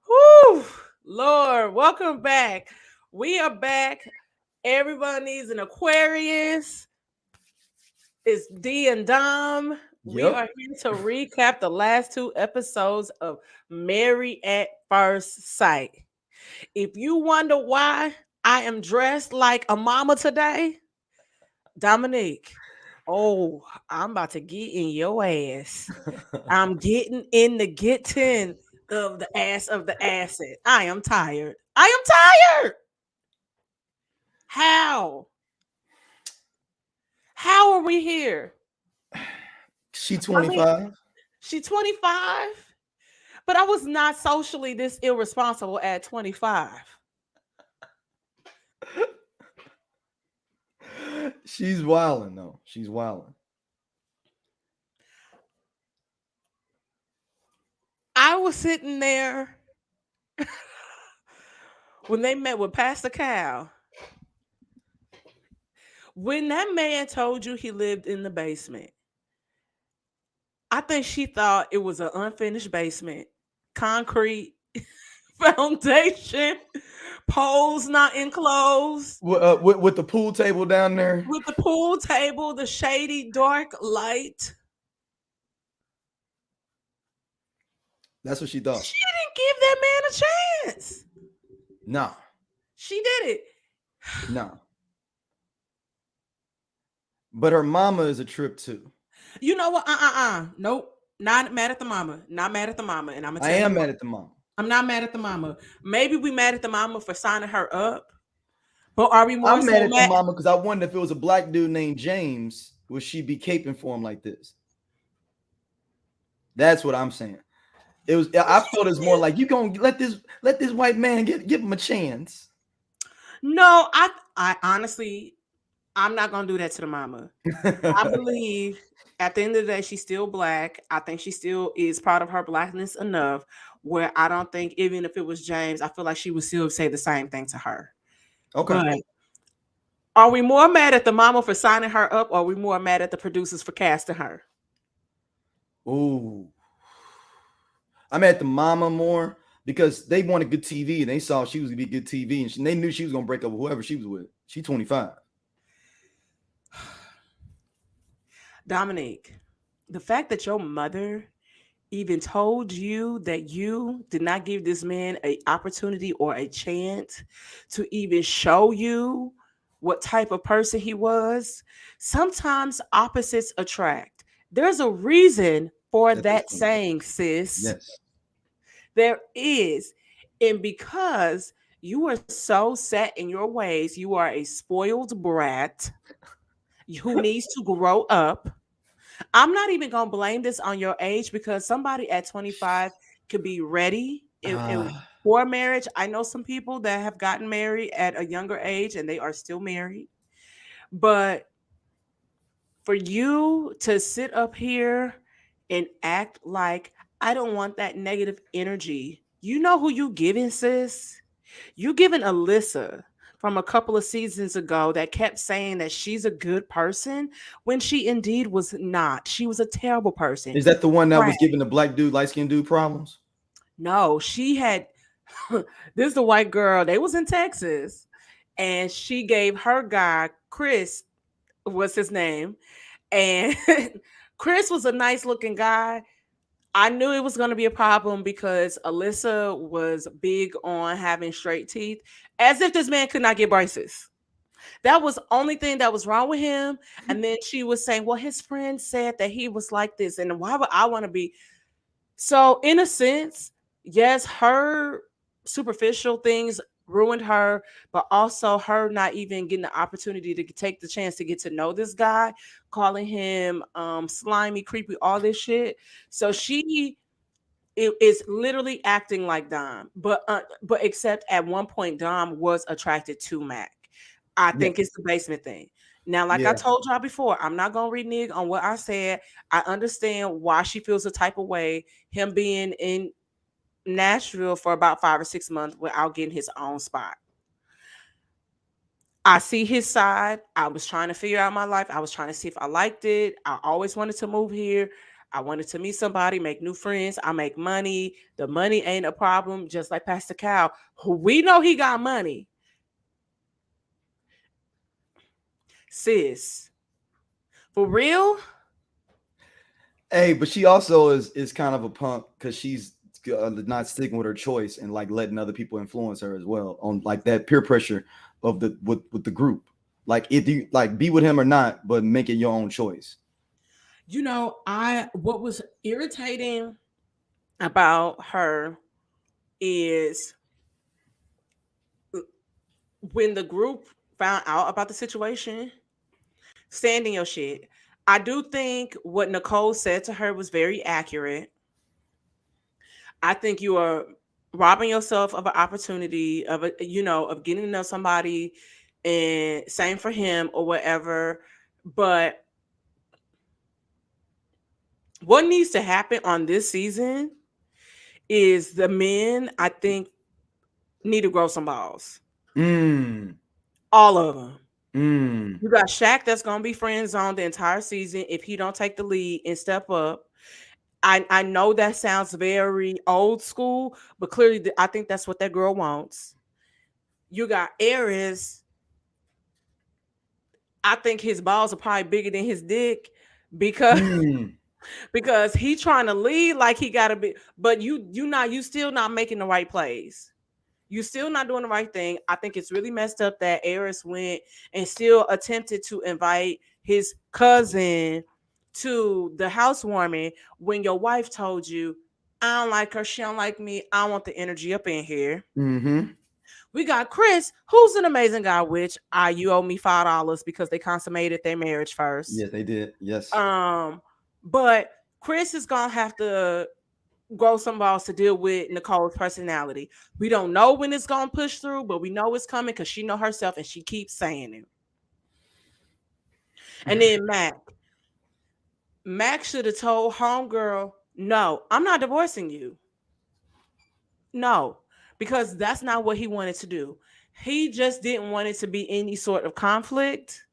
Whew, Lord, welcome back. We are back. Everyone needs an Aquarius. It's D and Dom. We Yep. are here to recap the last two episodes of Married at First Sight. If you wonder why I am dressed like a mama today, Dominique, oh, I'm about to get in your ass. I'm getting in the getting of the ass of the acid. I am tired. I am tired. How? How are we here? She I mean, 25. she 25, but I was not socially this irresponsible at 25. She's wilding though. She's wilding. I was sitting there when they met with Pastor Cal. When that man told you he lived in the basement, I think she thought it was an unfinished basement, concrete foundation, poles not enclosed, With the pool table down there. with the pool table, the shady dark light. That's what she thought. She didn't give that man a chance. Nah, She did it. nah. But her mama is a trip too. You know what? Nope. Not mad at the mama. Not mad at the mama. And I'm gonna I tell you am why. mad at the mama. I'm not mad at the mama. Maybe we mad at the mama for signing her up. But are we more I'm mad so at the mad? mama because I wonder if it was a black dude named James, would she be caping for him like this? That's what I'm saying. It was. I felt it's more like you gonna let this white man give him a chance. No, I honestly I'm not gonna do that to the mama. I believe at the end of the day, she's still black. I think she still is proud of her blackness enough where I don't think even if it was James, I feel like she would still say the same thing to her. Okay. But are we more mad at the mama for signing her up, or are we more mad at the producers for casting her? Ooh. I'm at the mama more because they wanted good TV and they saw she was gonna be good TV and they knew she was gonna break up with whoever she was with. She 25. Dominique, the fact that your mother even told you that you did not give this man a opportunity or a chance to even show you what type of person he was, sometimes opposites attract. There's a reason for At this that point, saying, sis. yes. There is. And because you are so set in your ways, you are a spoiled brat who needs to grow up. I'm not even gonna blame this on your age because somebody at 25 could be ready Ah, for marriage. I know some people that have gotten married at a younger age and they are still married. But for you to sit up here and act like I don't want that negative energy, you know who you giving, sis? You giving Alyssa from a couple of seasons ago that kept saying that she's a good person when she indeed was not. She was a terrible person. is that the one that Right. was giving the black dude, light skinned dude problems? No, she had this is the white girl. They was in Texas and she gave her guy, Chris, was his name. And Chris was a nice looking guy. I knew it was going to be a problem because Alyssa was big on having straight teeth, as if this man could not get braces. That was the only thing that was wrong with him. And then she was saying, well, his friend said that he was like this. And why would I want to be? So, in a sense, yes, her superficial things ruined her, but also her not even getting the opportunity to take the chance to get to know this guy, calling him slimy, creepy, all this shit. So she is literally acting like Dom, but except at one point Dom was attracted to Mac. I Yeah. think it's the basement thing. Now, like I Yeah. told y'all before, I'm not gonna renege on what I said. I understand why she feels the type of way. Him being in Nashville for about 5 or 6 months without getting his own spot. I see his side. I was trying to figure out my life. I was trying to see if I liked it. I always wanted to move here. I wanted to meet somebody, make new friends. I make money. The money ain't a problem. Just like Pastor Cal, who we know he got money. Sis, for real? Hey, but she also is kind of a punk because she's not sticking with her choice and like letting other people influence her as well on like that peer pressure of the with the group. Like if you like be with him or not, but make it your own choice. I what was irritating about her is when the group found out about the situation, stand in your shit. I do think what Nicole said to her was very accurate. I think you are robbing yourself of an opportunity of of getting to know somebody, and same for him or whatever. But what needs to happen on this season is the men, I think, need to grow some balls. Mm, All of them. mm, You got Shaq that's gonna be friend zone the entire season if he don't take the lead and step up. I know that sounds very old school, but clearly I think that's what that girl wants. You got Aries. I think his balls are probably bigger than his dick because mm, because he trying to lead like he gotta be, but you still not making the right plays. You still not doing the right thing. I think it's really messed up that Eris went and still attempted to invite his cousin to the housewarming when your wife told you, I don't like her, she don't like me, I want the energy up in here. mm-hmm. We got Chris, who's an amazing guy, which you owe me $5 because they consummated their marriage first. Yes, they did. Yes. Um, but Chris is gonna have to grow some balls to deal with Nicole's personality. We don't know when it's gonna push through, but we know it's coming because she know herself and she keeps saying it. And then Mac should have told homegirl, no, I'm not divorcing you. No, because that's not what he wanted to do. He just didn't want it to be any sort of conflict.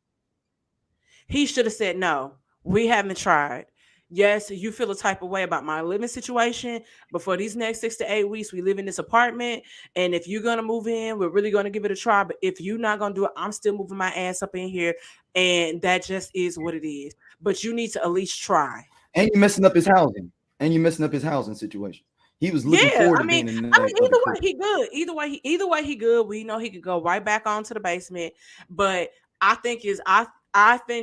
He should have said, no, we haven't tried. Yes, you feel a type of way about my living situation, but for these next 6 to 8 weeks, we live in this apartment. And if you're going to move in, we're really going to give it a try. But if you're not going to do it, I'm still moving my ass up in here. And that just is what it is. But you need to at least try. And you're messing up his housing. And you're messing up his housing situation. He was looking Yeah, forward I to mean, being in I that mean, other either crib. way he good. Either way he good. We know he could go right back onto the basement. But I think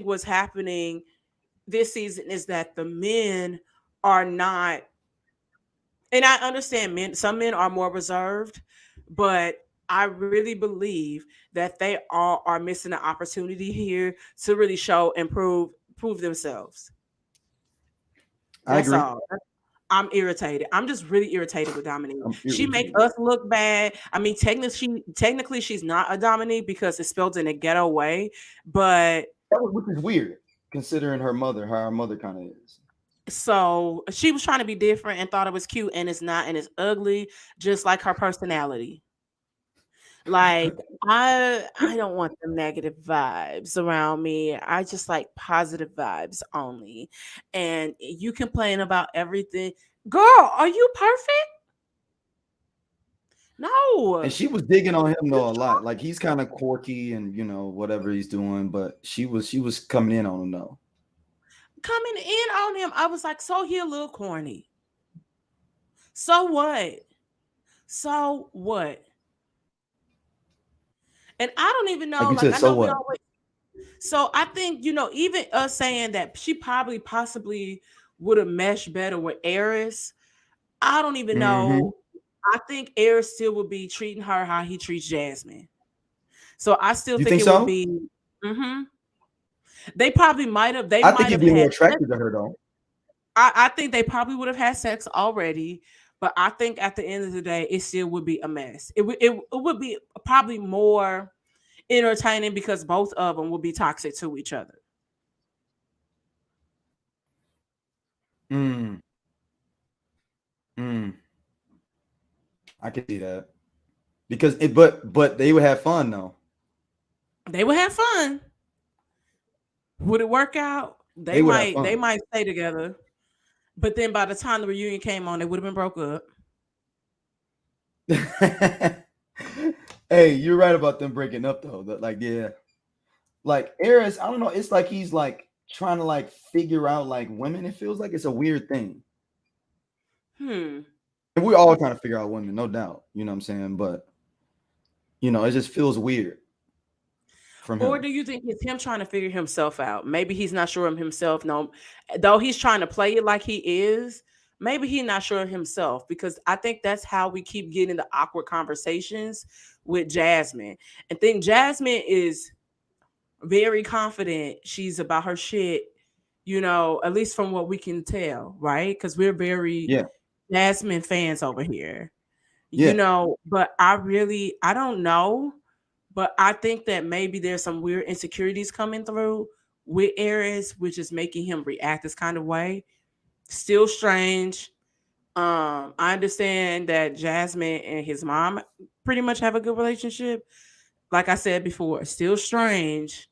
what's happening this season is that the men are not, and I understand some men are more reserved, but I really believe that they all are missing an opportunity here to really show and prove themselves. I That's agree. all. I'm irritated. I'm just really irritated with Dominique. I'm She make irritated. us look bad. I mean, technically she's not a Dominique because it's spelled in a ghetto way, but Which is weird, considering her mother, how her mother kind of is. so she was trying to be different and thought it was cute, and it's not, and it's ugly, just like her personality. Like I don't want the negative vibes around me. I just like positive vibes only. And you complain about everything. Girl, are you perfect? And No. she was digging on him You though a lot. Like he's kind of quirky and whatever he's doing, but she was coming in on him though. coming in on him. I was like, so he a little corny. So what? So what? And I don't even Like know, you like said, I so know we what? always, so I think, even us saying that she probably possibly would have meshed better with Eris. I don't even Mm-hmm. know. I think Eris still would be treating her how he treats Jasmine. So I still You think think it would so? be. Hmm. They I think might he'd have be more had sex. attracted to her though. I think they probably would have had sex already, but I think at the end of the day, it still would be a mess. It would be probably more entertaining because both of them would be toxic to each other. Mm, mm, I could see that because but they would have fun though. They would have fun. Would it work out? They would have They fun. might stay together. But then by the time the reunion came on, they would have been broke up. Hey, you're right about them breaking up though. Like, yeah, like Eris, I don't know. It's like he's like trying to like figure out like women. It feels like it's a weird thing. Hmm. And we're all trying to figure out women, no doubt. You know what I'm saying? But it just feels weird from Or him. do you think it's him trying to figure himself out? Maybe he's not sure of himself. No, though he's trying to play it like he is. Maybe he's not sure of himself because I think that's how we keep getting the awkward conversations with Jasmine. And think Jasmine is very confident. She's about her shit, at least from what we can tell, right? Because we're very Yeah, Jasmine fans over here, yeah. but I don't know, but I think that maybe there's some weird insecurities coming through with Aries, which is making him react this kind of way. Still strange. I understand that Jasmine and his mom pretty much have a good relationship. Like I said before, still strange.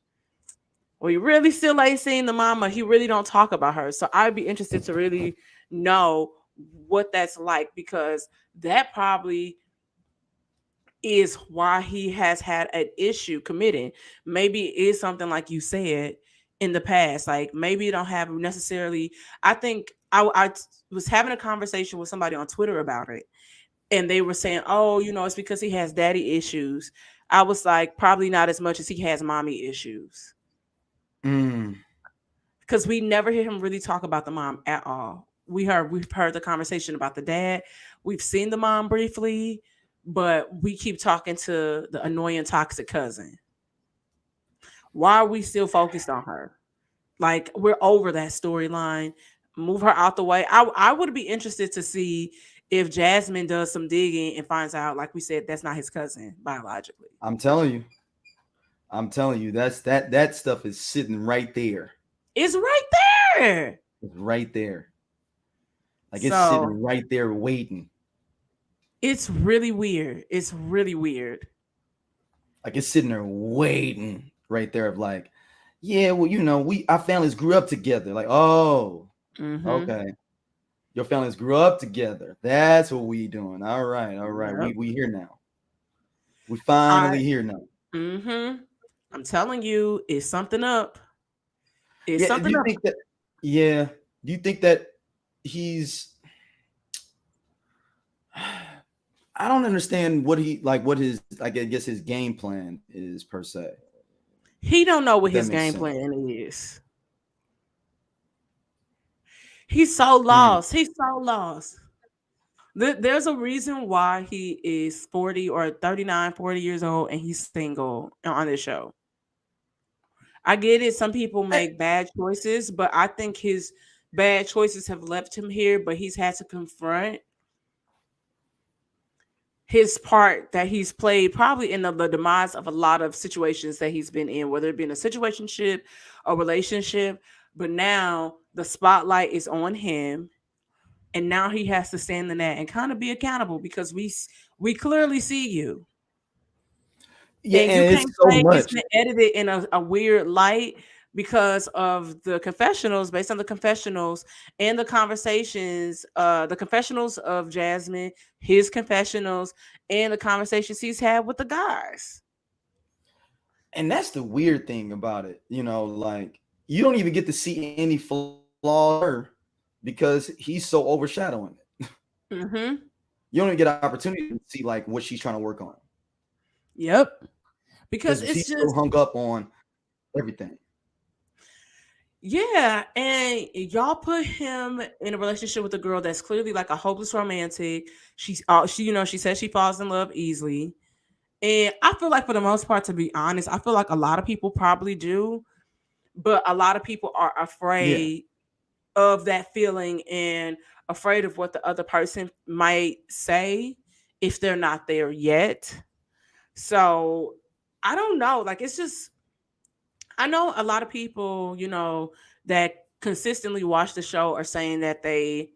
We really still ain't seen the mama. He really don't talk about her. So I'd be interested to really know what that's like because that probably is why he has had an issue committing. Maybe it is something like you said in the past. Like maybe you don't have necessarily. I think I was having a conversation with somebody on Twitter about it, and they were saying, "Oh, it's because he has daddy issues." I was like, probably not as much as he has mommy issues, Mm. because we never hear him really talk about the mom at all. We've heard the conversation about the dad. We've seen the mom briefly, but we keep talking to the annoying toxic cousin. Why are we still focused on her? Like we're over that storyline. Move her out the way. I would be interested to see if Jasmine does some digging and finds out, like we said, that's not his cousin biologically. I'm telling you, that stuff is sitting right there. It's right there. It's right there. Like it's So sitting right there waiting. it's really weird. It's really weird. Like it's sitting there waiting right there of like, yeah, well, we our families grew up together. Like, oh, Mm-hmm. okay. Your families grew up together. That's what we doing. All right, all right. Yep. We here now. We I finally here now. mm-hmm. I'm telling you, it's something up. It's Yeah, do something you up. think that yeah, do you think that he's I don't understand what his I guess his game plan is per se. He don't know If what that his makes game sense. plan is. He's so Mm. lost. He's so lost. There's a reason why he is 40 or 39, 40 years old and he's single on this show. I get it. Some people I, make bad choices, but I think his bad choices have left him here, but he's had to confront his part that he's played probably in the demise of a lot of situations that he's been in, whether it be in a situationship, a relationship. But now the spotlight is on him, and now he has to stand in that and kind of be accountable because we clearly see you, yeah, and you and it's can't so say it's much. been edited in a weird light because of the confessionals, based on the confessionals and the confessionals of Jasmine, his confessionals, and the conversations he's had with the guys. And that's the weird thing about it. Like you don't even get to see any flaws in her because he's so overshadowing it. Mm-hmm. You don't even get an opportunity to see like what she's trying to work on Yep. Because because it's he's so just, hung up on everything. yeah, and y'all put him in a relationship with a girl that's clearly like a hopeless romantic. She says she falls in love easily. And I feel like for the most part, to be honest, I feel like a lot of people probably do, but a lot of people are Yeah. afraid of that feeling and afraid of what the other person might say if they're not there yet. So I don't know. Like it's just I know a lot of people, that consistently watch the show are saying that they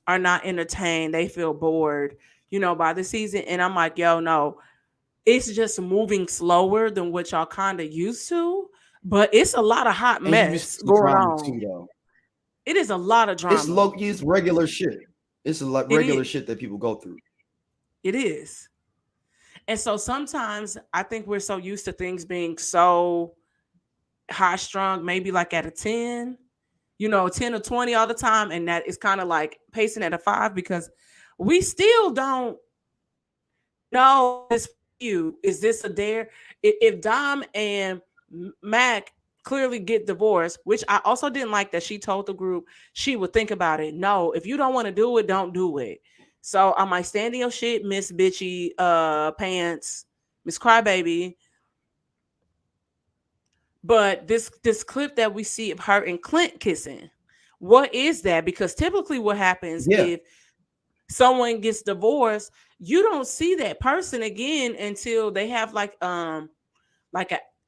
are not entertained. They feel bored, by the season. And I'm like, yo, no, it's just moving slower than what y'all kind of used to. But it's a lot of hot And you mess see going drama on. too, though. It is a lot of It's drama. low key, it's regular shit. It's a lot It regular is. shit that people go through. It is. And so sometimes I think we're so used to things being so high strung, maybe like at a 10, 10 or 20 all the time. And that is kind of like pacing at a 5 because we still don't know if this for you. Is this a dare? If Dom and Mac clearly get divorced, which I also didn't like that she told the group she would think about it. No, if you don't want to do it, don't do it. So I might stand in your shit, Miss Bitchy Pants, Miss Crybaby. But this clip that we see of her and Clint kissing, what is that? Because typically what happens Yeah. if someone gets divorced, you don't see that person again until they have like a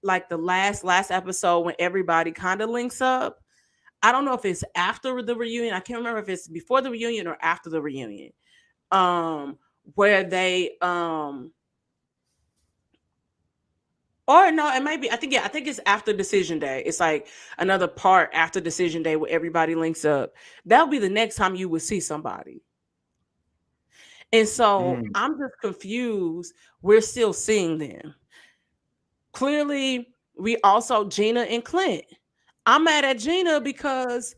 like the last episode when everybody kind of links up. I don't know if it's after the reunion. I can't remember if it's before the reunion or after the reunion. Where they or no, it might be. I think, yeah, I think it's after decision day. It's like another part after decision day where everybody links up. That'll be the next time you would see somebody. And so Mm. I'm just confused. We're still seeing them. Clearly, we also Gina and Clint. I'm mad at Gina because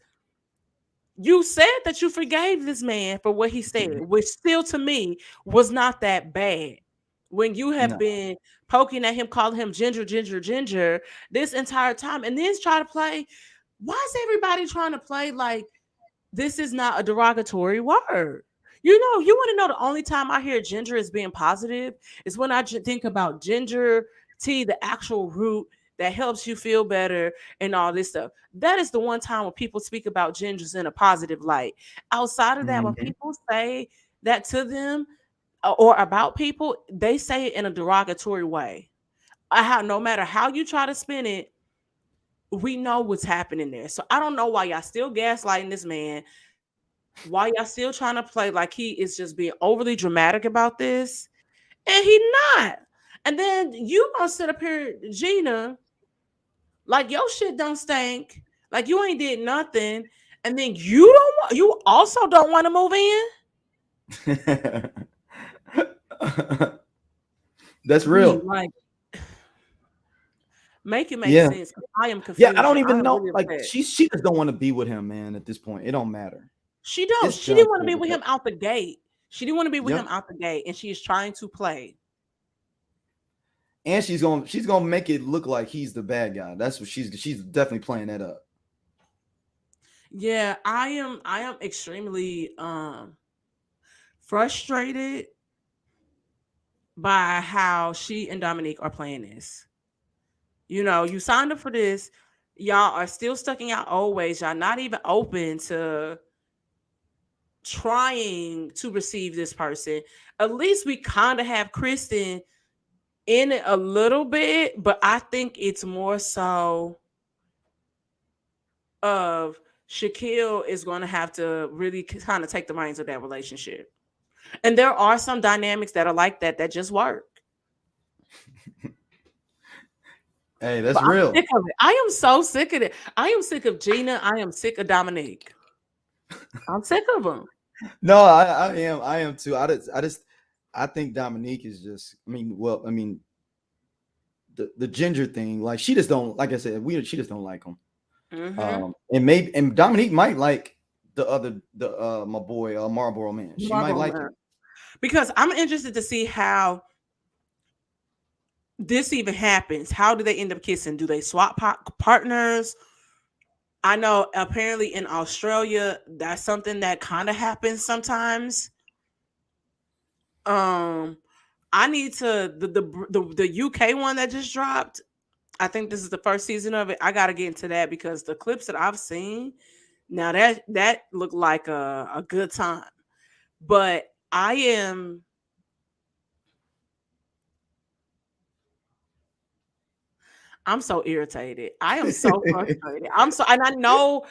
you said that you forgave this man for what he said, which still to me was not that bad. When you have No. been poking at him, calling him ginger, ginger, ginger this entire time, and then try to play. Why is everybody trying to play like this is not a derogatory word? You want to know the only time I hear ginger is being positive is when I think about ginger tea, the actual root that helps you feel better and all this stuff. That is the one time when people speak about gingers in a positive light. Outside of that, when Mhm. people say that to them or about people, they say it in a derogatory way. No matter how you try to spin it, we know what's happening there. So I don't know why y'all still gaslighting this man, why y'all still trying to play like he is just being overly dramatic about this, and he not. And then you gonna sit up here, Gina, like your shit don't stink, like you ain't did nothing, and then you also don't want to move in. That's We real. like make it make Yeah. sense. I am Yeah, I confused. don't I even am know. really Like upset. she just don't want to be with him, man. At this point, it don't matter. She don't. It's She done didn't want to for be with with her. him out the gate. She didn't want to be with Yep. him out the gate, and she is trying to play. And she's gonna make it look like he's the bad guy. That's what she's definitely playing that up. Yeah, I am extremely frustrated by how she and Dominique are playing this. You signed up for this. Y'all are still stuck in your old ways. Y'all not even open to trying to receive this person. At least we kind of have Kristen in it a little bit, but I think it's more so of Shaquille is going to have to really kind of take the reins of that relationship. And there are some dynamics that are like that just work. Hey, that's But I'm real. sick of it. I am so sick of it. I am sick of Gina. I am sick of Dominique. I'm sick of them. No, I am too. I think Dominique is just. I mean, well, I mean, the ginger thing. Like she just don't. Like I said, she just don't like him. Mm-hmm. And Dominique might like the my boy Marlboro man. She might Marble like Man. him. Because I'm interested to see how this even happens. How do they end up kissing? Do they swap partners? I know apparently in Australia that's something that kind of happens sometimes. Um, I need to the UK one that just dropped. I think this is the first season of it. I got to get into that because the clips that I've seen now that looked like a good time. But I'm so irritated. I am so frustrated. And I know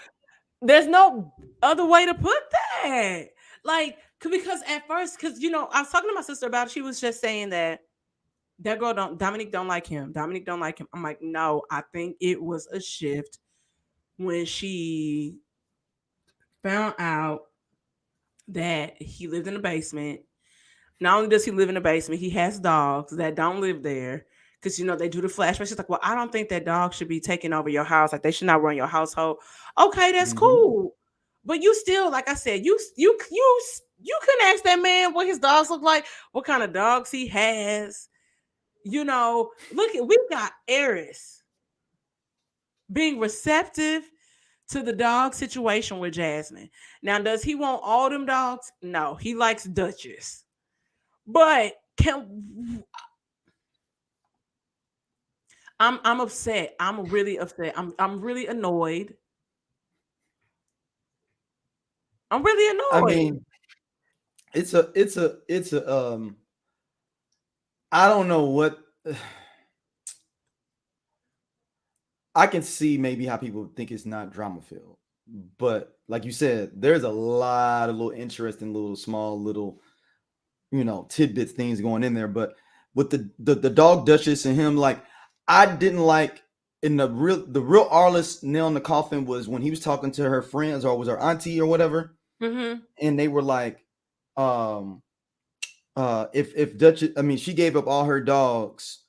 there's no other way to put that. Like, because at first, because I was talking to my sister about it, she was just saying that girl don't Dominique don't like him. Dominique don't like him. I'm like, no, I think it was a shift when she found out that he lived in the basement. Not only does he live in the basement, he has dogs that don't live there. Because they do the flashbacks. She's like, well, I don't think that dog should be taking over your house. Like they should not run your household. Okay, that's Hmm. cool. But you still, like I said, you can ask that man what his dogs look like, what kind of dogs he has. Look at we got Eris being receptive to the dog situation with Jasmine. Now, does he want all them dogs? No, he likes Duchess. But I'm upset. I'm really upset. I'm really annoyed. I'm really I annoyed. mean, it's a I don't know what I can see maybe how people think it's not drama filled, but like you said, there's a lot of little interesting, little small, little tidbits things going in there. But with the dog Duchess and him, like I didn't like in the real Arliss nail in the coffin was when he was talking to her friends or was her auntie or whatever, Mm-hmm. and they were like, um, if Duchess, I mean, she gave up all her dogs.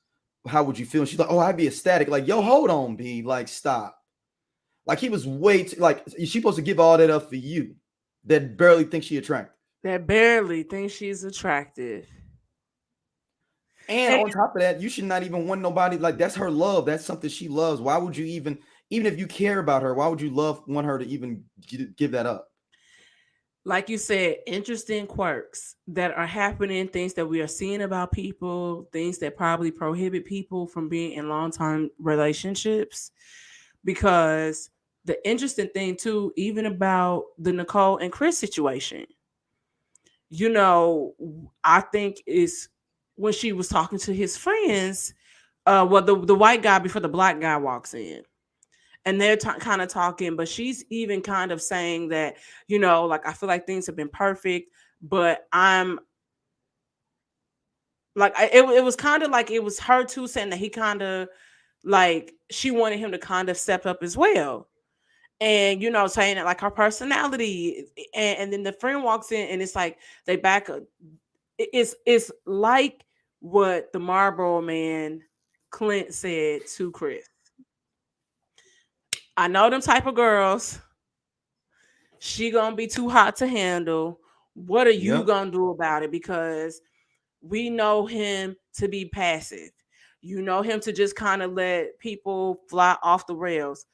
How would you feel? And she's like, oh, I'd be ecstatic. Like, yo, hold on, B. Like, stop. Like, he was way too, like, she's supposed to give all that up for you that barely thinks she attractive. That barely thinks she's attractive. And And on top of that, you should not even want nobody like that's her love. That's something she loves. Why would you even if you care about her, why would you want her to even give that up? like you said, interesting quirks that are happening, things that we are seeing about people, things that probably prohibit people from being in long term relationships. Because the interesting thing, too, even about the Nicole and Chris situation, you know, I think is when she was talking to his friends, well, the white guy before the black guy walks in and they're kind of talking, but she's even kind of saying that, like I feel like things have been perfect, but I'm like, it was kind of like it was her too saying that he kind of like she wanted him to kind of step up as well. And saying that like her personality, and then the friend walks in and it's like they back up. It's like what the Marlboro man Clint said to Chris. I know them type of girls. She gonna be too hot to handle. What are you Yep. gonna do about it? Because we know him to be passive. You know him to just kind of let people fly off the rails.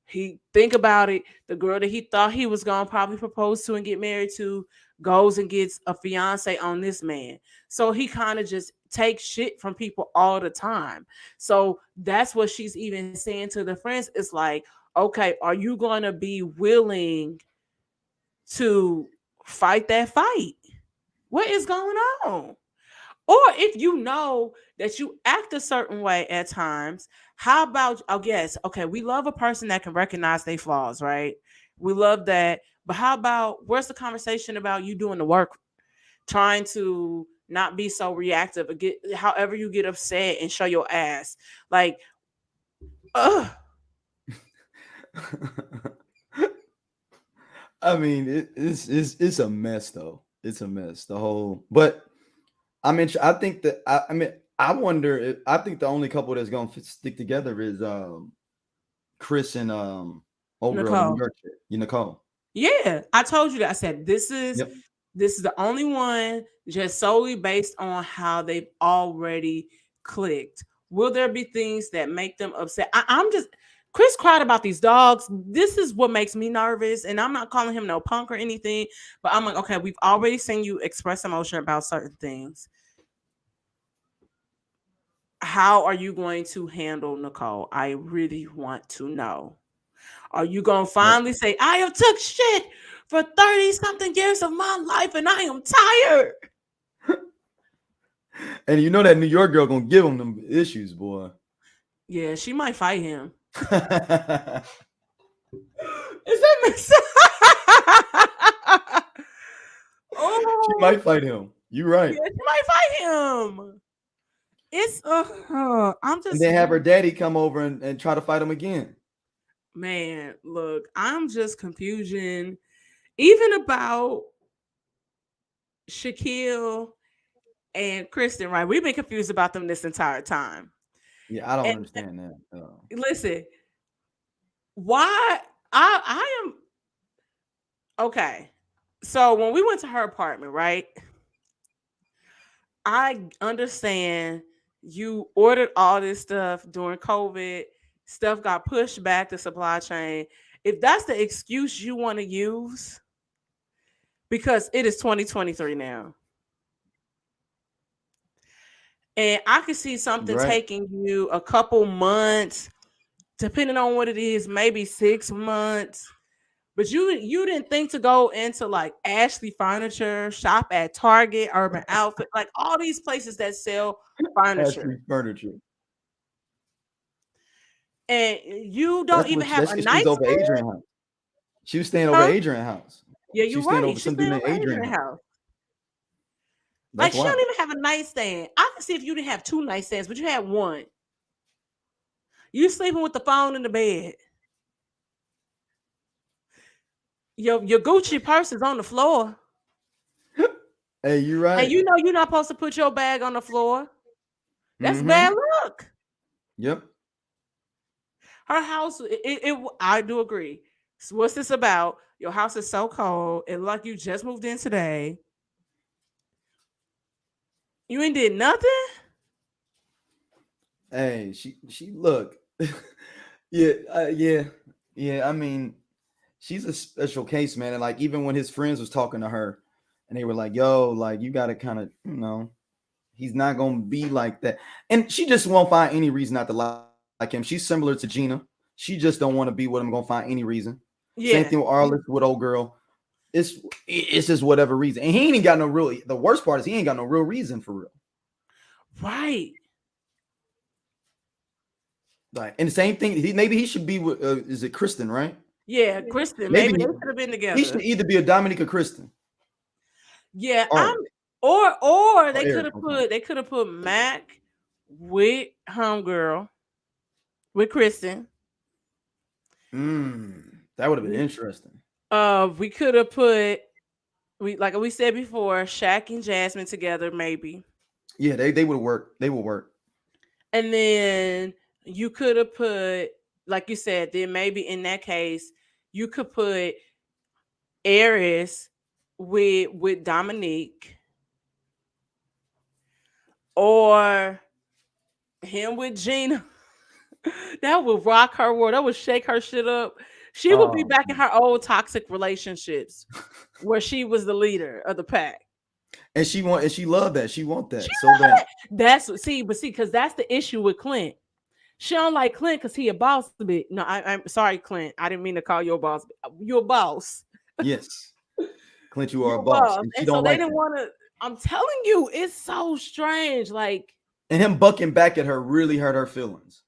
He think about it. The girl that he thought he was gonna probably propose to and get married to goes and gets a fiance on this man. So he kind of just takes shit from people all the time. So that's what she's even saying to the friends. It's like, okay, are you gonna be willing to fight that fight? What is going on? Or if you know that you act a certain way at times, how about, oh, yes, okay, we love a person that can recognize their flaws, right? We love that. But how about, where's the conversation about you doing the work, trying to not be so reactive, or get, however you get upset and show your ass? Like, ugh. I mean, it's a mess though. It's a mess. The whole, but I mean, I think that I mean, I wonder. If, I think the only couple that's gonna stick together is Chris and old girl, the New Nicole. York chick, Nicole. Yeah, I told you that. I said Yep. this is the only one just solely based on how they've already clicked. Will there be things that make them upset? I'm just Chris cried about these dogs. This is what makes me nervous, and I'm not calling him no punk or anything. But I'm like, okay, we've already seen you express emotion about certain things. How are you going to handle Nicole? I really want to know. Are you gonna Yep. finally say, I have took shit for 30 something years of my life and I am tired? And you know that New York girl gonna give him them issues, boy. Yeah, she might fight him. She Is that make sense? Oh, might fight him. You're right. yeah, she might fight him. It's I'm And just then have her daddy come over and try to fight him again. man, look, I'm just confusion. even about Shaquille and Kristen, right? We've been confused about them this entire time. Yeah, I don't And understand that. listen, why I am okay. So when we went to her apartment, right? I understand you ordered all this stuff during COVID. Stuff got pushed back to supply chain. If that's the excuse you want to use, because it is 2023 now. And I can see You're something right. taking you a couple months, depending on what it is, maybe 6 months. But you didn't think to go into like Ashley Furniture, shop at Target, Urban Outfit, like all these places that sell furniture. Ashley Furniture. And you don't That's even what. have That's a because she was over nightstand, Adrian house. She was staying over huh? Adrian house. Yeah, She you're was staying right. over She's some dude staying named over Adrian Adrian's house. house. Like That's she why. don't even have a nightstand. I can see if you didn't have two nightstands, but you had one. You sleeping with the phone in the bed. Your Gucci purse is on the floor, Hey, you're and right. you know you're not supposed to put your bag on the floor. That's Mm-hmm. bad luck. Yep. Her house, I do agree. So what's this about? Your house is so cold, and like you just moved in today. You ain't did nothing. Hey, she look. Yeah, yeah, yeah. I mean, she's a special case, man. And like, even when his friends was talking to her, and they were like, "Yo, like, you got to kind of, he's not gonna be like that." And she just won't find any reason not to like him. She's similar to Gina. She just don't want to be with him. Gonna find any reason. Same thing with Yeah, Arliss with old girl. It's just whatever reason, and he ain't got no real. The worst part is he ain't got no real reason for real. right. Like, and the same thing. Maybe he should be with. Is it Kristen? Right? Yeah, Kristen. Maybe Maybe they could have been he should together. either be a Dominic or Kristen Yeah, or I'm. Eric Or or Eric. Okay. they could have put Mac with homegirl with Kristen. That would have been We interesting. we could have put we like we said before, Shaq and Jasmine together maybe, Yeah, they would work. They would work. and then you could have put like you said. Then maybe in that case you could put Eris with Dominique or him with Gina. That would rock her world. That would shake her shit up. She would be Oh, back in her old toxic relationships where she was the leader of the pack. and she loved that. She want She that so loved bad. it. That's because that's the issue with Clint. She don't like Clint because he a boss bit. No, I'm sorry, Clint. I didn't mean to call you a boss. You're a boss. Yes, Clint, you are a You're a boss, boss. and she And so don't they like didn't that. want to. I'm telling you, it's so strange. Like, And him bucking back at her really hurt her feelings.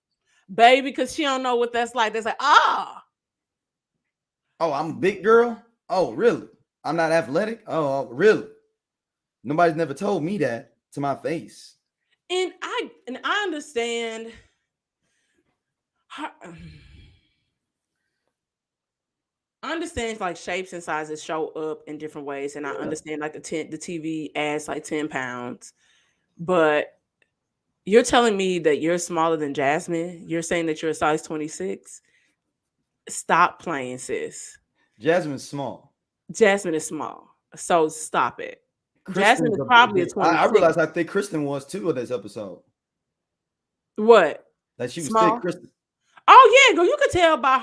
baby, because she don't know what that's like. That's like, ah. Oh, I'm a big girl. Oh, really? I'm not athletic. Oh, really? Nobody's never told me that to my face. And I understand her, I understand like shapes and sizes show up in different ways, and I Yeah. understand like the TV adds like 10 pounds, but you're telling me that you're smaller than Jasmine. You're saying that you're a size 26. Stop playing, sis. Jasmine's small. Jasmine is small, so stop it. Jasmine Kristen's is a probably a I 26. realized how thick Kristen was too of this episode. What? That she was thick. Small? Kristen. Oh yeah, girl, you could tell by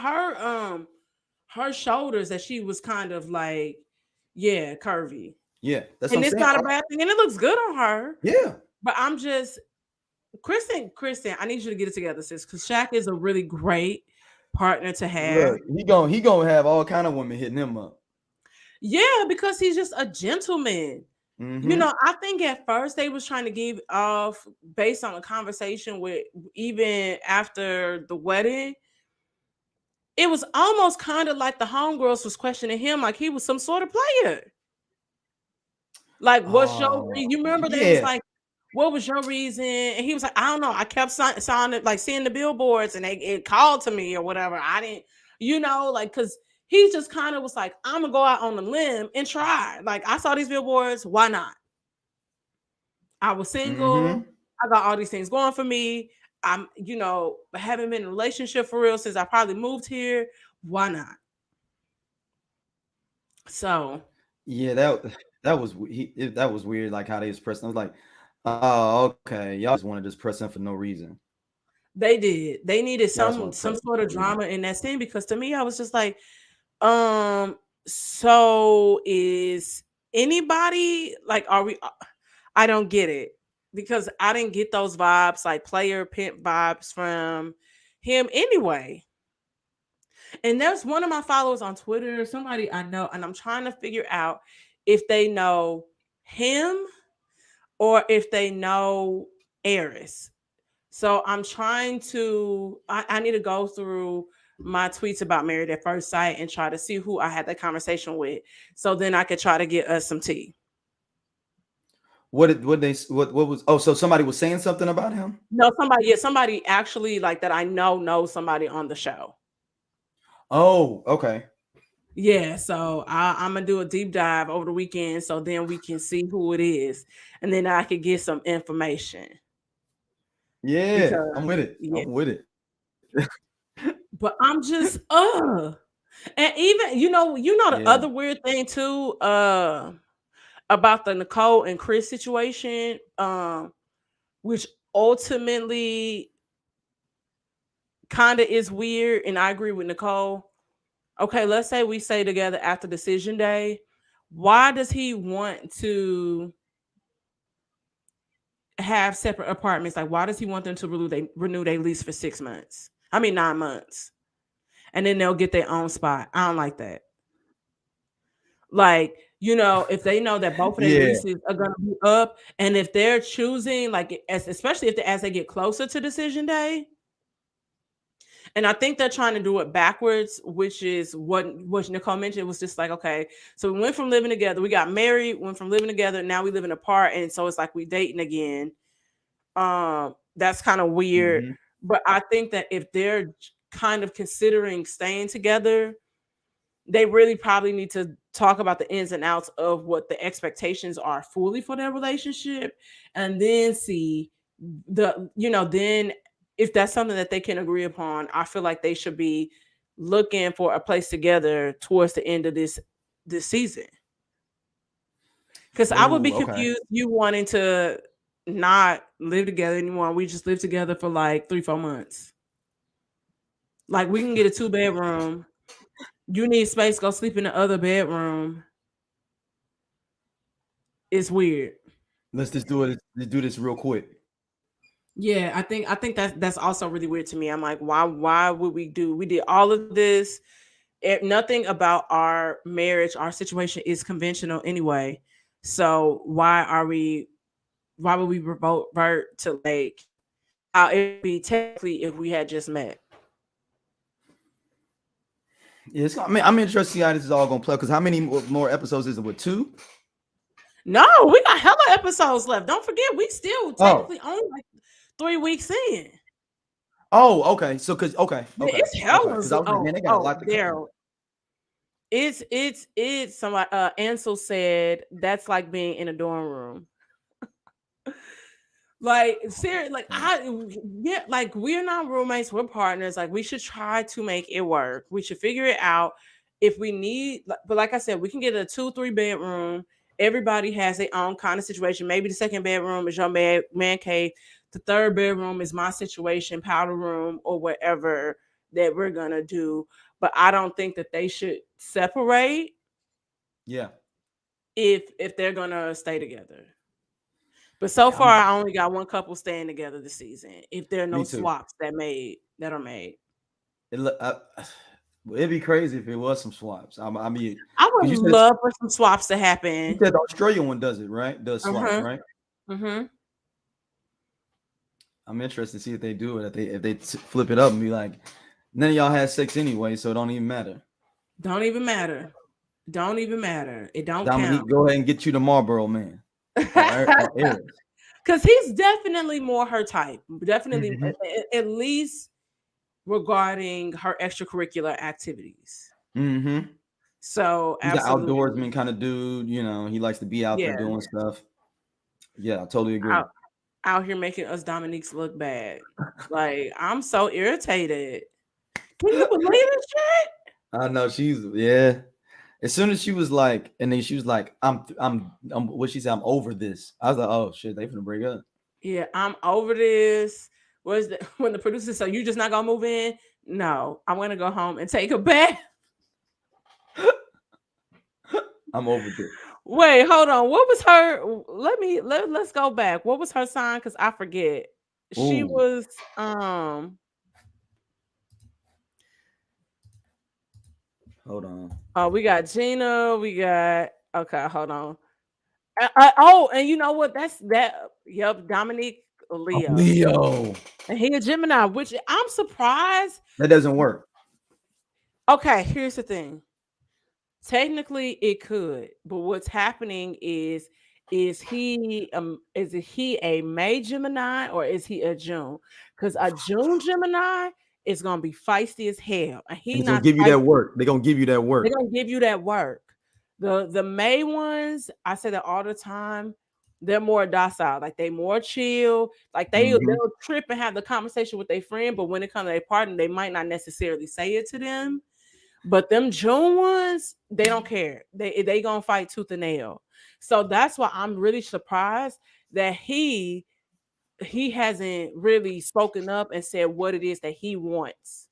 her shoulders that she was kind of like, yeah, curvy. Yeah, that's what And I'm it's saying. not a bad thing. And it looks good on her. Yeah. But I'm just Kristen, I need you to get it together, sis. Because Shaq is a really great partner to have. Look, he gonna have all kind of women hitting him up. Yeah, because he's just a gentleman. Mm-hmm. I think at first they was trying to give off based on a conversation with even after the wedding. It was almost kind of like the homegirls was questioning him like he was some sort of player. Like, what's your Oh, reason? You remember they was yeah. like, what was your reason? And he was like, I don't know. I kept signing, like seeing the billboards and it called to me or whatever. I didn't, like, because he just kind of was like, I'm gonna go out on a limb and try. Like, I saw these billboards, why not? I was single. Mm-hmm. I got all these things going for me. I'm, haven't been in a relationship for real since I probably moved here. Why not? So Yeah, that was that was weird. Like how they was pressing. I was like, oh, okay, y'all just want to just press him for no reason. they did. They needed Y'all just some want to press some him sort for of no reason. drama in that scene because to me, I was just like, so is anybody like, are we? I don't get it because I didn't get those vibes, like player pimp vibes from him anyway. And there's one of my followers on Twitter, somebody I know, and I'm trying to figure out if they know him or if they know Eris. So I'm trying to, I need to go through my tweets about Married at First Sight and try to see who I had that conversation with. So then I could try to get us some tea. What was, oh, so somebody was saying something about him? No, somebody, yeah, somebody actually like that I know knows somebody on the show. Oh, okay. Yeah, so I'm gonna do a deep dive over the weekend, so then we can see who it is, and then I could get some information Yeah, because I'm with it. yeah. I'm with it. But I'm just and even the Yeah. other weird thing too about the Nicole and Chris situation, which ultimately kind of is weird, and I agree with Nicole. Okay, let's say we stay together after decision day. Why does he want to have separate apartments? Like, why does he want them to renew their lease for 6 months? I mean, 9 months, and then they'll get their own spot. I don't like that. Like, if they know that both of their Yeah. leases are gonna be up, and if they're choosing, like, especially if as they get closer to decision day, and I think they're trying to do it backwards, which is what Nicole mentioned. It was just like, okay, so we went from living together, we got married, went from living together, now we living apart, and so it's like we dating again. That's kind of weird. Hmm. But I think that if they're kind of considering staying together, they really probably need to talk about the ins and outs of what the expectations are fully for their relationship, and then see then if that's something that they can agree upon, I feel like they should be looking for a place together towards the end of this season. Because I would be Oh, okay. confused you wanting to not live together anymore. We just live together for like 3-4 months. Like, we can get a 2 bedroom. You need space, go sleep in the other bedroom. It's weird. Let's just do it. Let's do this real quick. Yeah, I think that's also really weird to me. I'm like, why would we did all of this? Nothing about our marriage, our situation is conventional anyway. So why would we revert to like how it would be technically if we had just met? Yeah, I'm interested to see how this is all gonna play. Because how many more episodes is it? With two? No, we got hella episodes left. Don't forget, we still Oh, technically only like 3 weeks in. oh, okay. So, Yeah, it's okay. hella. Because I was like, man, they got a lot to cover. Daryl. It's somebody. Ansel said that's like being in a dorm room. Like, seriously, like Yeah. yeah, like we're not roommates, we're partners. Like, we should try to make it work. We should figure it out if we need. But like I said, we can get a 2-3 bedroom. Everybody has their own kind of situation. Maybe the second bedroom is your man cave. The third bedroom is my situation, powder room, or whatever that we're gonna do. But I don't think that they should separate Yeah. if they're gonna stay together. But so Yeah. far, I only got one couple staying together this season. If there are no Me too. swaps that are made, It, it'd be crazy if it was some swaps. I mean, I would because love for some swaps to you happen. said the Australian one does it, right? Does Uh swaps, huh. right? Mm-hmm. I'm interested to see if they do it. If they flip it up and be like, none of y'all had sex anyway, so it don't even matter. Don't even matter. Don't even matter. It don't count. Dominique, go ahead and get you the Marlboro man. Or Aries. Because he's definitely more her type. Definitely, Mhm. at least regarding her extracurricular activities. Mm-hmm. So He's an absolutely, outdoorsman kind of dude. He likes to be out there yeah, doing stuff. Yeah, I totally agree. out, out here making us Dominiques look bad. Like I'm so irritated. Can you believe this shit? I know she's yeah. As soon as she was like, and then she was like, I'm what she said, I'm over this. I was like, oh shit, they finna break up. Yeah, I'm over this. Was the when the producer said, "You just not gonna move in?" No, I'm gonna go home and take a bath. I'm over this. Wait, hold on. What was her? Let's go back. What was her sign? Because I forget. She Ooh, was hold on. Oh, we got Gina. We got okay. Hold on. And you know what? That's that. Yep, Dominique I'm Leo, Leo. and he a Gemini, which I'm surprised. That doesn't work. Okay, here's the thing. Technically, it could, but what's happening is he a May Gemini or is he a June? Because a June Gemini is gonna be feisty as hell, and And he it's gonna not give you that feisty. work. They're gonna give you that They're work. gonna give you that work. The May ones, I say that all the time. They're more docile, like they more chill, like Hmm. they'll trip and have the conversation with their friend, but when it comes to their partner, they might not necessarily say it to them. But them June ones, they don't care. They gonna fight tooth and nail. So that's why I'm really surprised that he hasn't really spoken up and said what it is that he wants.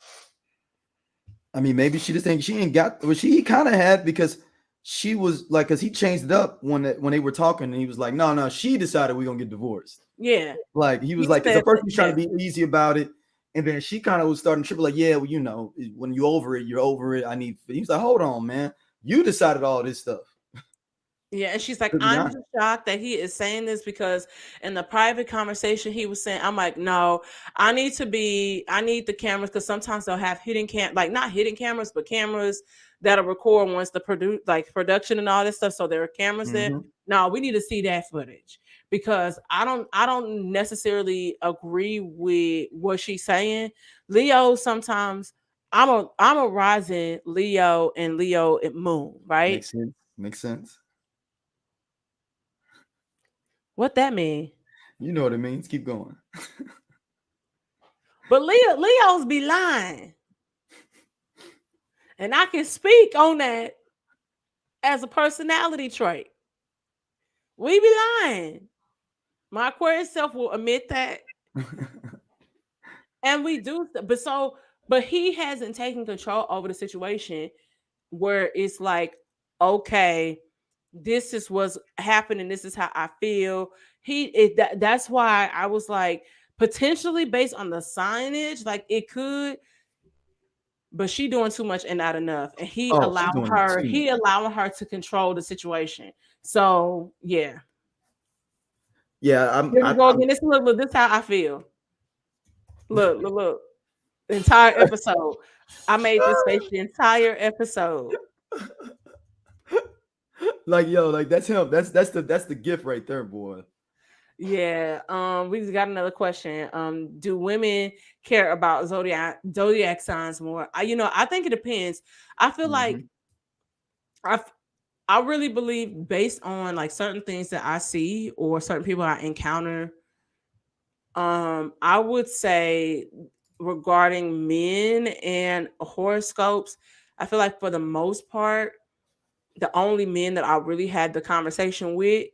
I mean, maybe she just think she ain't got well, she kind of had because she was like, because he changed it up when they were talking, and he was like, no, no, she decided we're gonna get divorced. Yeah, Like he he was like, because said at first that. he was trying to Yeah, be easy about it, and then she kind of was starting to trip, like, yeah, well, when you over it, you're over it. I need. He was like, hold on, man, you decided all this stuff. yeah, and she's like, To be I'm honest. just shocked that he is saying this because in the private conversation he was saying, I'm like, no, I need the cameras because sometimes they'll have hidden like not hidden cameras, but cameras that'll record once the production and all this stuff. So there are cameras there. Hmm. No, we need to see that footage because I don't necessarily agree with what she's saying. Leo sometimes I'm a rising Leo and Leo at Moon, right? Makes sense. Makes sense. What that mean? You know what it means. Keep going. But Leos be lying. And I can speak on that as a personality trait. We be lying. My Aquarius self will admit that. And we do, but he hasn't taken control over the situation where it's like, okay, this is what's happening. This is how I feel. That's why I was like, potentially based on the signage, like it could, but she doing too much and not enough, and Oh, she's doing too much. he allowing her to control the situation. So yeah, Yeah, here we go again. This how I feel. Look, the entire episode. I made this face the entire episode. like yo, like that's him. That's the gift right there, boy. Yeah. We just got another question. Do women care about zodiac signs more? I think it depends. I feel like Hmm. I I really believe based on like certain things that I see or certain people I encounter. I would say regarding men and horoscopes, I feel like for the most part, the only men that I really had the conversation with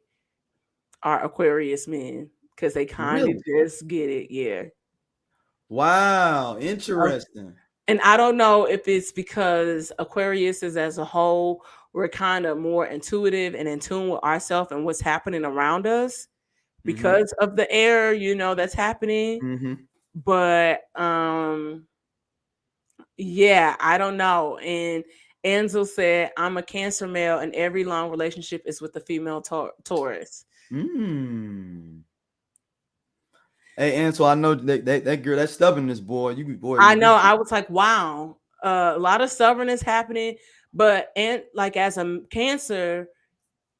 are Aquarius men because they kind of Really? just get it. Yeah. Wow, Um, interesting. and I don't know if it's because Aquarius is as a whole, we're kind of more intuitive and in tune with ourselves and what's happening around us Hmm. because of the air, that's happening. Hmm. But yeah, I don't know. And Ansel said, I'm a Cancer male, and every long relationship is with the female Taurus. Mm. Hey, Ansel, I know that girl, that stubbornness, boy. You boy, I you know. I was like, wow, a lot of stubbornness happening. But and like as a Cancer,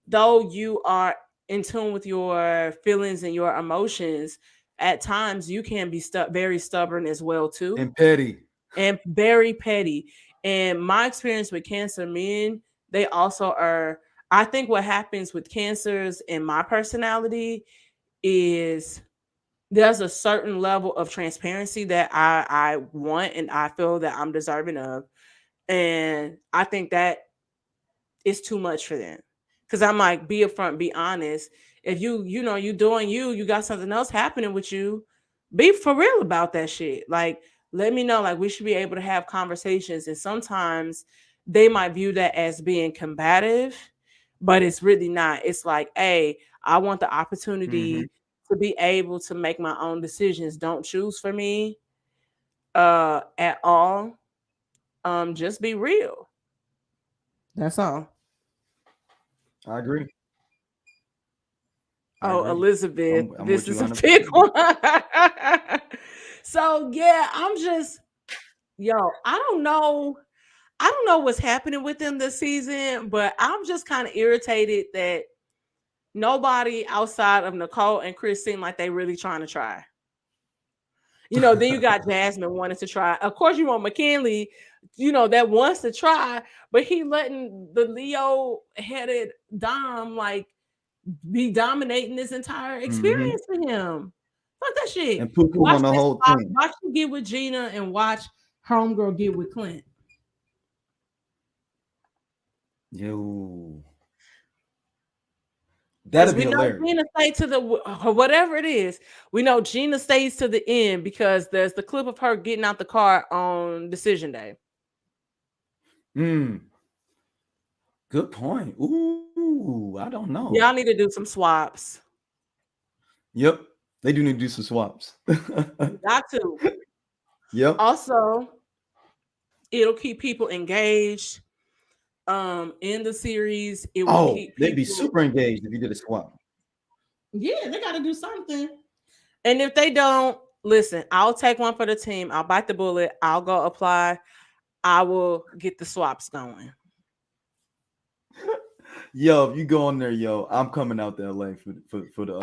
though you are in tune with your feelings and your emotions, at times you can be very stubborn as well too, and petty. and very petty. And my experience with cancer men, they also are. I think what happens with cancers in my personality is there's a certain level of transparency that I want and I feel that I'm deserving of. And I think that is too much for them. Cause I'm like, be upfront, be honest. If you doing you got something else happening with you, be for real about that shit. Like, let me know. Like, we should be able to have conversations. And sometimes they might view that as being combative, but it's really not. It's like, hey, I want the Mm-hmm. opportunity to be able to make my own decisions. Don't choose for me at all. Just be real. That's all. I agree. I Oh, agree. Elizabeth, I'm this with you is a big 100%. one. So yeah, I'm just yo, I don't know what's happening with them this season, but I'm just kind of irritated that nobody outside of Nicole and Chris seem like they really trying to try. Then you got Jasmine wanting to try. Of course, you want McKinley, that wants to try, but he letting the Leo headed Dom like be dominating this entire Mm-hmm. experience for him. Fuck that shit. And poo poo Watch on the this. whole thing. Watch you get with Gina and watch Homegirl get with Clint. Yo, Because that'd be we know hilarious. Gina stayed to the whatever it is. We know Gina stays to the end because there's the clip of her getting out the car on decision day. Mm, good point. Ooh, I don't know. Y'all need to do some swaps. Yep, they do need to do some swaps. You got to. Yep. Also, it'll keep people engaged in the series. It will Oh, keep they'd be people. super engaged if you did a swap. Yeah, they got to do something. And if they don't, listen, I'll take one for the team. I'll bite the bullet. I'll go apply. I will get the swaps going. Yo, if you go on there, yo, I'm coming out to LA for the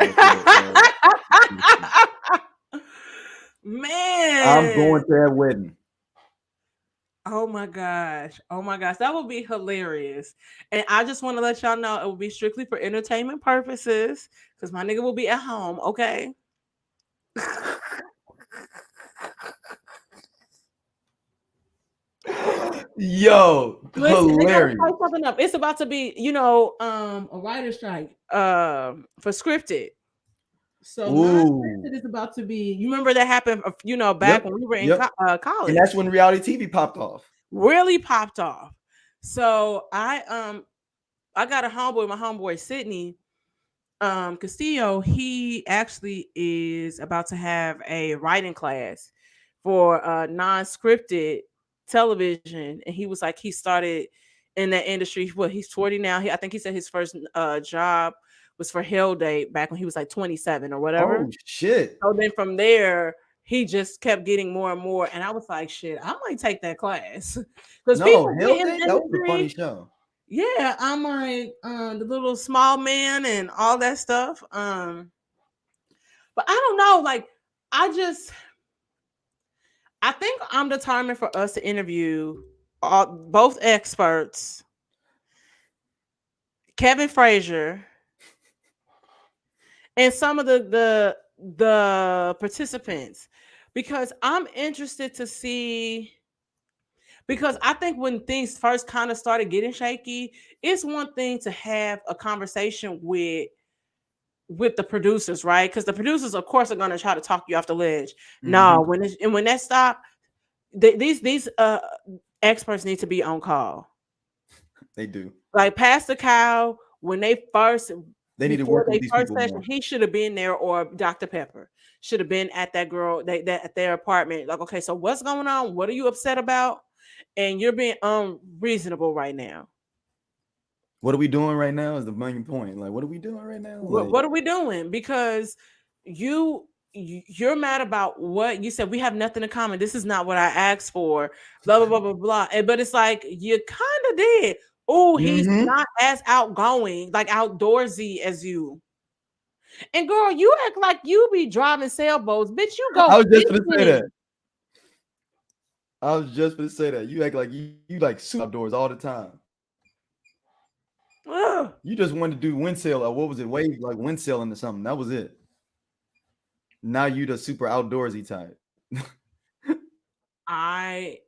I'm Man. going to that wedding. Oh my gosh. Oh my gosh. That would be hilarious. And I just want to let y'all know it will be strictly for entertainment purposes because my nigga will be at home. Okay. Yo, Listen, they gotta hilarious. spice something up. It's about to be, a writer's strike for scripted. So Ooh. non-scripted is about to be. You remember that happened, back Yep. when we were in Yep. And that's college. when reality TV popped off. Really popped off. So I got a homeboy, my homeboy Sydney Castillo. He actually is about to have a writing class for non-scripted television, and he was like he started in that industry. Well, he's 40 now. I think he said his first job was for Hell Day back when he was like 27 or whatever. Oh shit. So then from there, he just kept getting more and more. And I was like, shit, I might take that class. Because No, people get Hell in Day? the That was a funny industry. show. Yeah, I'm like the little small man and all that stuff. But I don't know. Like, I just I think I'm determined for us to interview both experts, Kevin Frazier, and some of the participants because I'm interested to see because I think when things first kind of started getting shaky, it's one thing to have a conversation with the producers, right? Because the producers, of course, are going to try to talk you off the ledge. No, Mm-hmm. when that stop, these experts need to be on call. They do. Like Pastor Kyle, when they first They need to before work with they these first people session, more. he should have been there, or Dr. Pepper should have been at that girl that at their apartment. Like, okay, so what's going on? What are you upset about? And you're being unreasonable right now. What are we doing right now is the main point. Like, what are we doing right now? Like, What are we doing? Because you're mad about what you said. We have nothing in common. This is not what I asked for. Blah blah blah blah blah. But it's like you kind of did. Oh, he's mm-hmm. not as outgoing, like outdoorsy as you. And girl, you act like you be driving sailboats, bitch. You I go was just gonna say that. fishing. I was just gonna say that. You act like you like super outdoors all the time. Ugh. You just wanted to do wind sail or what was it? Wave like wind sailing or something. That was it. Now you the super outdoorsy type. I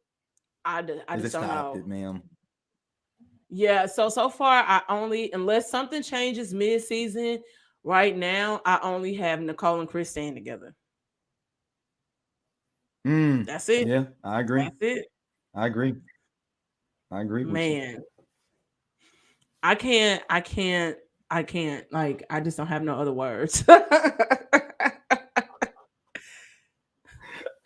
I Is it just don't stop know. it, ma'am? Yeah, so far I only, unless something changes mid-season, right now I only have Nicole and Chris staying together. That's it. Yeah, I agree. That's it. I agree. I agree with you. Man, I can't like I just don't have no other words.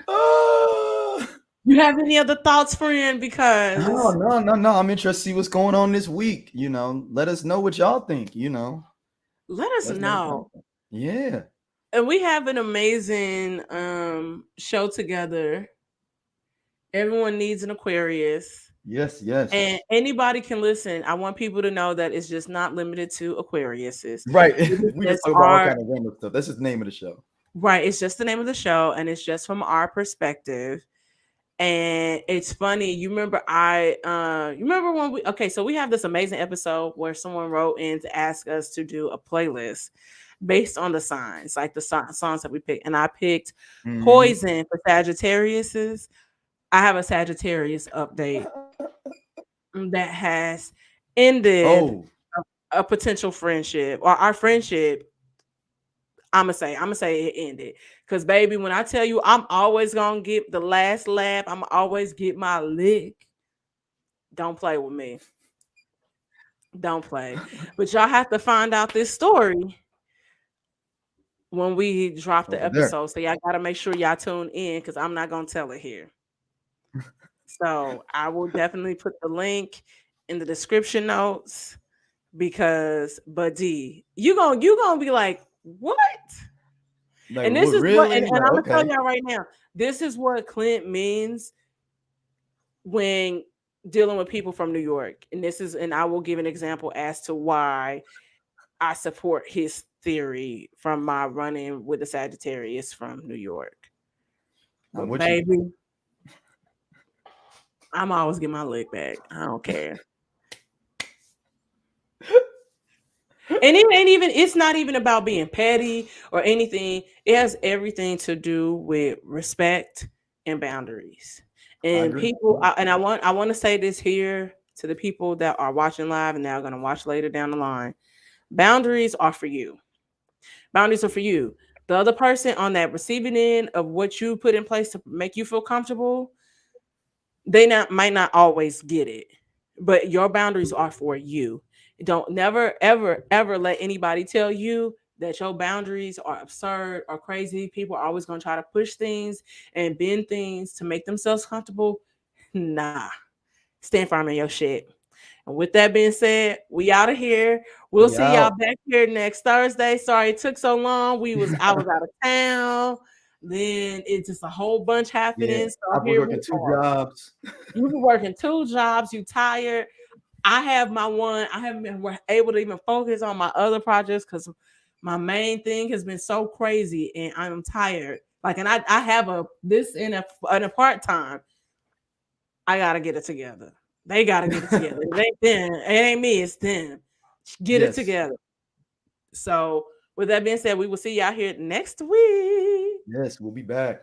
Uh, You have any other thoughts, friend? no, Because no, no, no. I'm interested to see what's going on this week. Let us know what y'all think. let us Let's know what y'all know. think. Yeah. And we have an amazing show together. Everyone needs an Aquarius. Yes, yes. And anybody can listen. I want people to know that it's just not limited to Aquariuses. Right. It is We just just talk about all our kind of random stuff. That's just the name of the show. right. It's just the name of the show, and it's just from our perspective. And it's funny. You remember when we okay, so we have this amazing episode where someone wrote in to ask us to do a playlist based on the signs, like the songs that we picked. And I picked Hmm. Poison for Sagittarius's. I have a Sagittarius update that has ended Oh, a potential friendship or our friendship. I'm gonna say it ended. Cause baby, when I tell you I'm always gonna get the last laugh, I'm always get my lick. Don't play with me. Don't play. But y'all have to find out this story when we drop the over there. episode. So y'all gotta make sure y'all tune in because I'm not gonna tell it here. So I will definitely put the link in the description notes because buddy, you gonna be like, what? Like, And this what is what really? and Like, I'm gonna tell okay. y'all right now, this is what Clint means when dealing with people from New York. And I will give an example as to why I support his theory from my run-in with the Sagittarius from New York. I'm But with you. baby, I'm always get my lick back. I don't care. And it ain't even, it's not even about being petty or anything. It has everything to do with respect and boundaries. I And agree. people, and I want to say this here to the people that are watching live and now going to watch later down the line. Boundaries are for you. Boundaries are for you. The other person on that receiving end of what you put in place to make you feel comfortable, they not might not always get it, but your boundaries are for you. Don't never ever ever let anybody tell you that your boundaries are absurd or crazy. People are always going to try to push things and bend things to make themselves comfortable. Nah, stand firm in your shit. And with that being said, we out of here. We'll We see y'all out. back here next Thursday. Sorry it took so long. I was out of town. Then it's just a whole bunch Yeah. happening. So I was here working we two are. jobs. You were working two jobs, you tired. I have my one. I haven't been able to even focus on my other projects because my main thing has been so crazy and I'm tired. Like, and I have this in a part time. I gotta get it together. They gotta get it together. It ain't them. It ain't me. It's them. Get it Yes. together. So, with that being said, we will see y'all here next week. Yes. We'll be back.